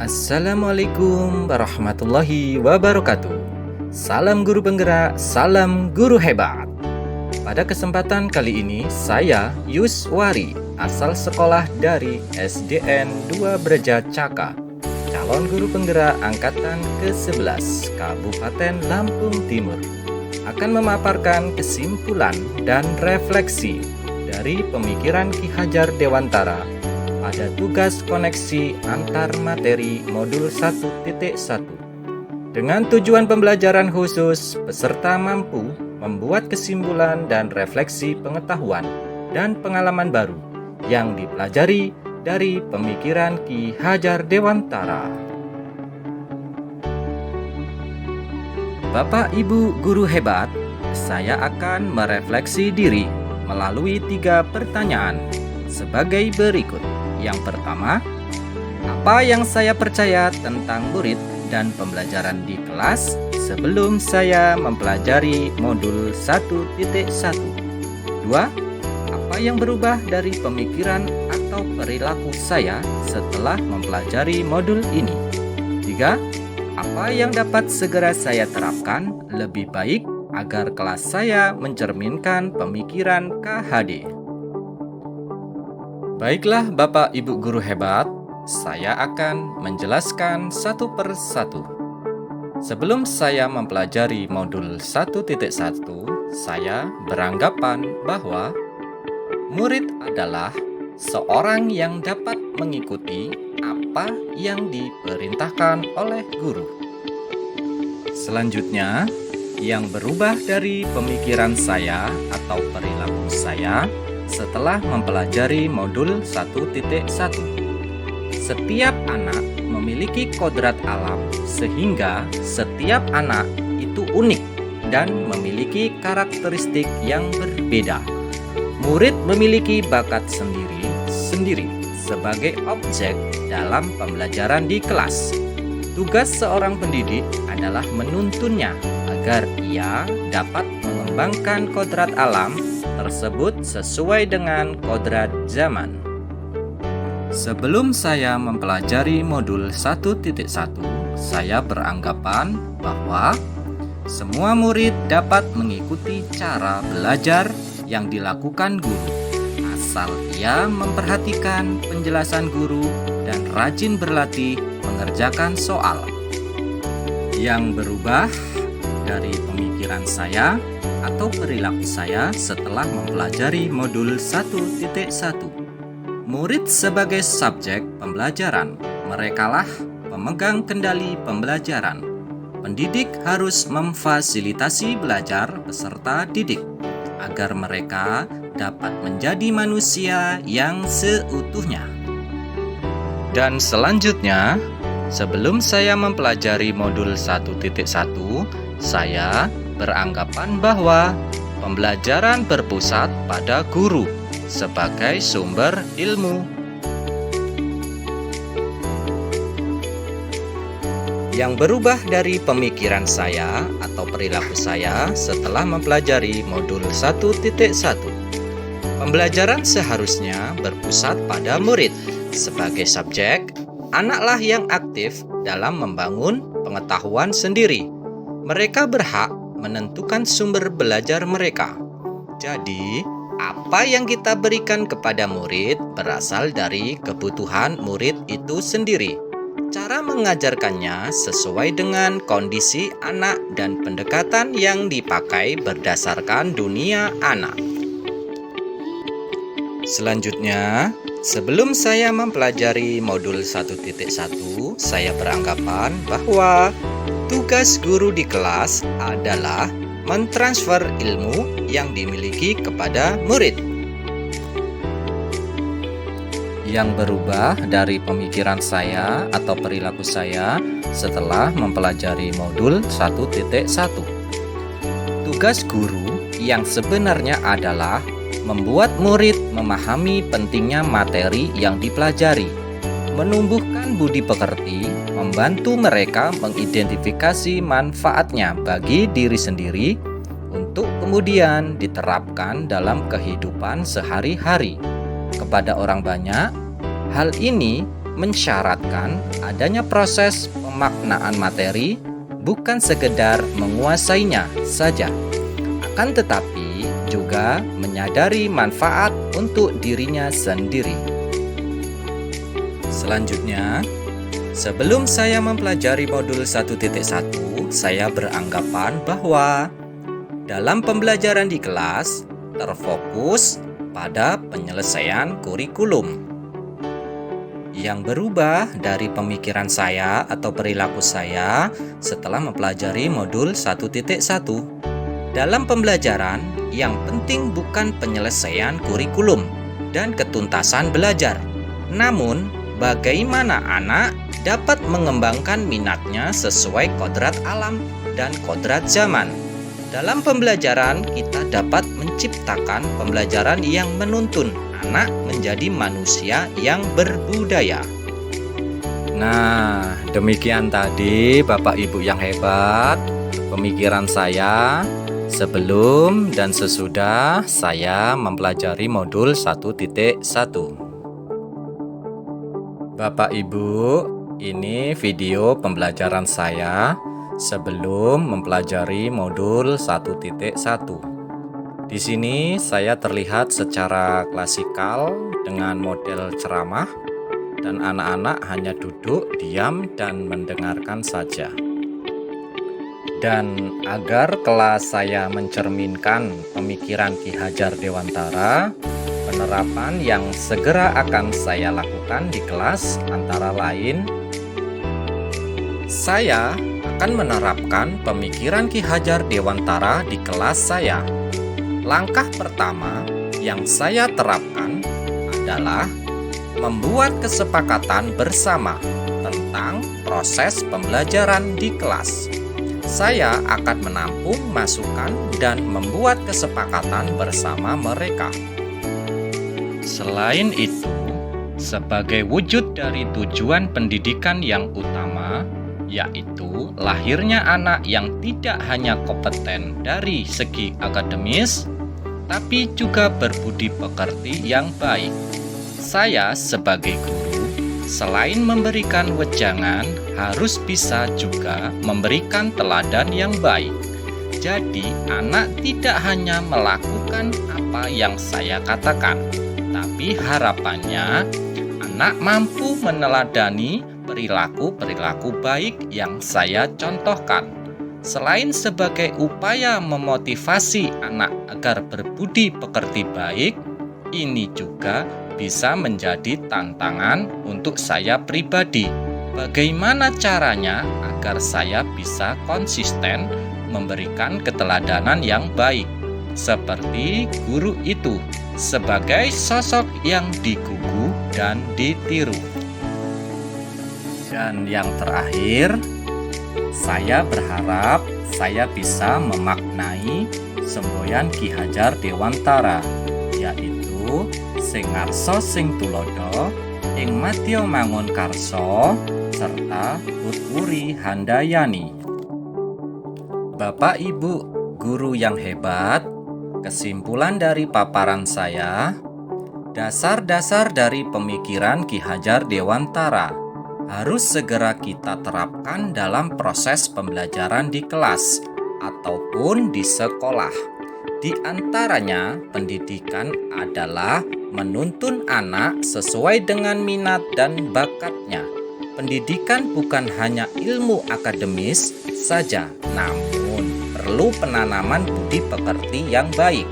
Assalamualaikum warahmatullahi wabarakatuh. Salam guru penggerak, salam guru hebat. Pada kesempatan kali ini saya Yuswari, asal sekolah dari SDN 2 Breja Caka, calon guru penggerak angkatan ke-11 Kabupaten Lampung Timur, akan memaparkan kesimpulan dan refleksi dari pemikiran Ki Hajar Dewantara pada tugas koneksi antar materi modul 1.1 dengan tujuan pembelajaran khusus peserta mampu membuat kesimpulan dan refleksi pengetahuan dan pengalaman baru yang dipelajari dari pemikiran Ki Hajar Dewantara. Bapak Ibu guru hebat, saya akan merefleksi diri melalui 3 pertanyaan sebagai berikut. Yang pertama, apa yang saya percaya tentang murid dan pembelajaran di kelas sebelum saya mempelajari modul 1.1? 2. Apa yang berubah dari pemikiran atau perilaku saya setelah mempelajari modul ini? 3. Apa yang dapat segera saya terapkan lebih baik agar kelas saya mencerminkan pemikiran KHD? Baiklah Bapak Ibu guru hebat, saya akan menjelaskan satu per satu. Sebelum saya mempelajari modul 1.1, saya beranggapan bahwa murid adalah seorang yang dapat mengikuti apa yang diperintahkan oleh guru. Selanjutnya, yang berubah dari pemikiran saya atau perilaku saya setelah mempelajari modul 1.1. Setiap anak memiliki kodrat alam sehingga setiap anak itu unik dan memiliki karakteristik yang berbeda. Murid memiliki bakat sendiri-sendiri sebagai objek dalam pembelajaran di kelas. Tugas seorang pendidik adalah menuntunnya agar ia dapat mengembangkan kodrat alam tersebut sesuai dengan kodrat zaman. Sebelum saya mempelajari modul 1.1, saya beranggapan bahwa semua murid dapat mengikuti cara belajar yang dilakukan guru, asal ia memperhatikan penjelasan guru dan rajin berlatih mengerjakan soal. Yang berubah dari pemikiran saya atau perilaku saya setelah mempelajari modul 1.1. Murid sebagai subjek pembelajaran, merekalah pemegang kendali pembelajaran. Pendidik harus memfasilitasi belajar peserta didik agar mereka dapat menjadi manusia yang seutuhnya. Dan selanjutnya, sebelum saya mempelajari modul 1.1, saya beranggapan bahwa pembelajaran berpusat pada guru sebagai sumber ilmu. Yang berubah dari pemikiran saya atau perilaku saya setelah mempelajari modul 1.1. Pembelajaran seharusnya berpusat pada murid sebagai subjek. Anaklah yang aktif dalam membangun pengetahuan sendiri. Mereka berhak menentukan sumber belajar mereka. Jadi, apa yang kita berikan kepada murid berasal dari kebutuhan murid itu sendiri. Cara mengajarkannya sesuai dengan kondisi anak dan pendekatan yang dipakai berdasarkan dunia anak. Selanjutnya, sebelum saya mempelajari modul 1.1, saya beranggapan bahwa tugas guru di kelas adalah mentransfer ilmu yang dimiliki kepada murid. Yang berubah dari pemikiran saya atau perilaku saya setelah mempelajari modul 1.1. Tugas guru yang sebenarnya adalah membuat murid memahami pentingnya materi yang dipelajari menumbuhkan budi pekerti, membantu mereka mengidentifikasi manfaatnya bagi diri sendiri untuk kemudian diterapkan dalam kehidupan sehari-hari. Kepada orang banyak, hal ini mensyaratkan adanya proses pemaknaan materi, bukan sekedar menguasainya saja, akan tetapi juga menyadari manfaat untuk dirinya sendiri. Selanjutnya, sebelum saya mempelajari modul 1.1, saya beranggapan bahwa dalam pembelajaran di kelas terfokus pada penyelesaian kurikulum. Yang berubah dari pemikiran saya atau perilaku saya setelah mempelajari modul 1.1. Dalam pembelajaran, yang penting bukan penyelesaian kurikulum dan ketuntasan belajar, namun bagaimana anak dapat mengembangkan minatnya sesuai kodrat alam dan kodrat zaman. Dalam pembelajaran, kita dapat menciptakan pembelajaran yang menuntun anak menjadi manusia yang berbudaya. Nah, demikian tadi Bapak Ibu yang hebat, pemikiran saya sebelum dan sesudah saya mempelajari modul 1.1. Bapak Ibu, ini video pembelajaran saya sebelum mempelajari modul 1.1. Di sini saya terlihat secara klasikal dengan model ceramah dan anak-anak hanya duduk diam dan mendengarkan saja. Dan agar kelas saya mencerminkan pemikiran Ki Hajar Dewantara, penerapan yang segera akan saya lakukan di kelas antara lain, saya akan menerapkan pemikiran Ki Hajar Dewantara di kelas saya. Langkah pertama yang saya terapkan adalah membuat kesepakatan bersama tentang proses pembelajaran di kelas. Saya akan menampung masukan dan membuat kesepakatan bersama mereka. Selain itu, sebagai wujud dari tujuan pendidikan yang utama, yaitu lahirnya anak yang tidak hanya kompeten dari segi akademis, tapi juga berbudi pekerti yang baik. Saya sebagai guru, selain memberikan wejangan, harus bisa juga memberikan teladan yang baik. Jadi, anak tidak hanya melakukan apa yang saya katakan, tapi harapannya anak mampu meneladani perilaku-perilaku baik yang saya contohkan. Selain sebagai upaya memotivasi anak agar berbudi pekerti baik, ini juga bisa menjadi tantangan untuk saya pribadi. Bagaimana caranya agar saya bisa konsisten memberikan keteladanan yang baik, seperti guru itu, sebagai sosok yang digugu dan ditiru. Dan yang terakhir, saya berharap saya bisa memaknai semboyan Ki Hajar Dewantara, yaitu sing ngarsa sing tulodo, ing madya mangun karso, serta tutwuri handayani. Bapak Ibu guru yang hebat, kesimpulan dari paparan saya, dasar-dasar dari pemikiran Ki Hajar Dewantara harus segera kita terapkan dalam proses pembelajaran di kelas ataupun di sekolah. Di antaranya, pendidikan adalah menuntun anak sesuai dengan minat dan bakatnya. Pendidikan bukan hanya ilmu akademis saja, namun perlu penanaman budi pekerti yang baik.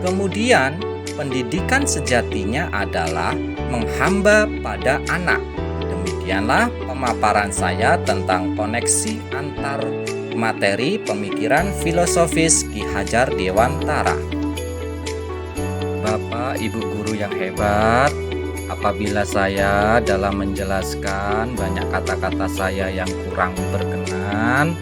Kemudian, pendidikan sejatinya adalah menghamba pada anak. Demikianlah pemaparan saya tentang koneksi antar materi pemikiran filosofis Ki Hajar Dewantara. Bapak Ibu guru yang hebat, apabila saya dalam menjelaskan banyak kata-kata saya yang kurang berkenan,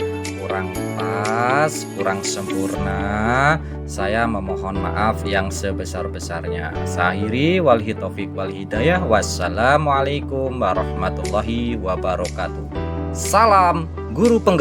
kurang pas, kurang sempurna, saya memohon maaf yang sebesar-besarnya. Saya akhiri, wabillahi taufik wal hidayah. Wassalamualaikum warahmatullahi wabarakatuh. Salam guru penggerak.